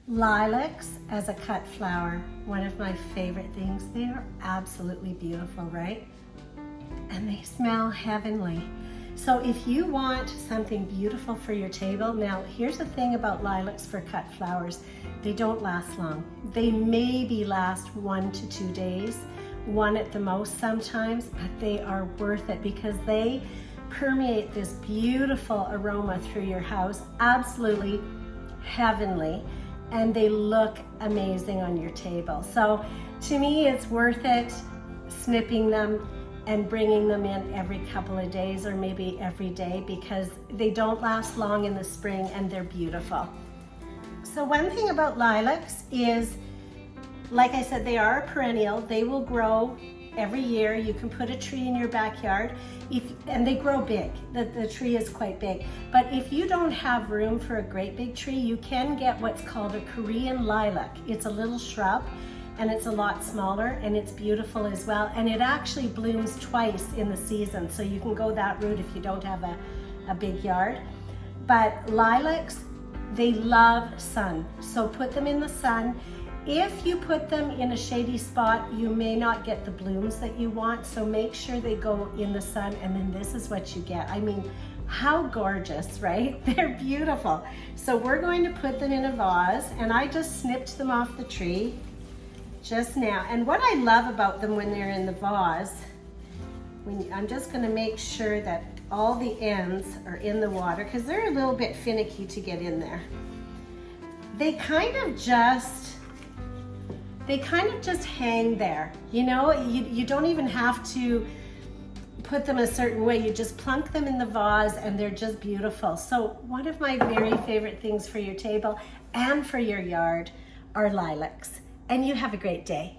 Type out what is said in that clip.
Lilacs as a cut flower, one of my favorite things. They are absolutely beautiful, right? And they smell heavenly. So if you want something beautiful for your table, now here's the thing about lilacs for cut flowers. They don't last long. They maybe last 1 to 2 days, one at the most sometimes, but they are worth it because they permeate this beautiful aroma through your house, absolutely heavenly, and they look amazing on your table. So to me, it's worth it snipping them and bringing them in every couple of days or maybe every day because they don't last long in the spring and they're beautiful. So one thing about lilacs is, like I said, they are a perennial. They will grow every year. You can put a tree in your backyard and they grow big. The tree is quite big. But if you don't have room for a great big tree, you can get what's called a Korean lilac. It's a little shrub and it's a lot smaller and it's beautiful as well. And it actually blooms twice in the season. So you can go that route if you don't have a big yard. But lilacs, they love sun. So put them in the sun. If you put them in a shady spot, you may not get the blooms that you want, so make sure they go in the sun, and then this is what you get. I mean, how gorgeous, right? They're beautiful. So we're going to put them in a vase, and I just snipped them off the tree just now. And what I love about them when they're in the vase, I'm just gonna make sure that all the ends are in the water, because they're a little bit finicky to get in there. They kind of just hang there, you know? You don't even have to put them a certain way. You just plunk them in the vase and they're just beautiful. So one of my very favorite things for your table and for your yard are lilacs. And you have a great day.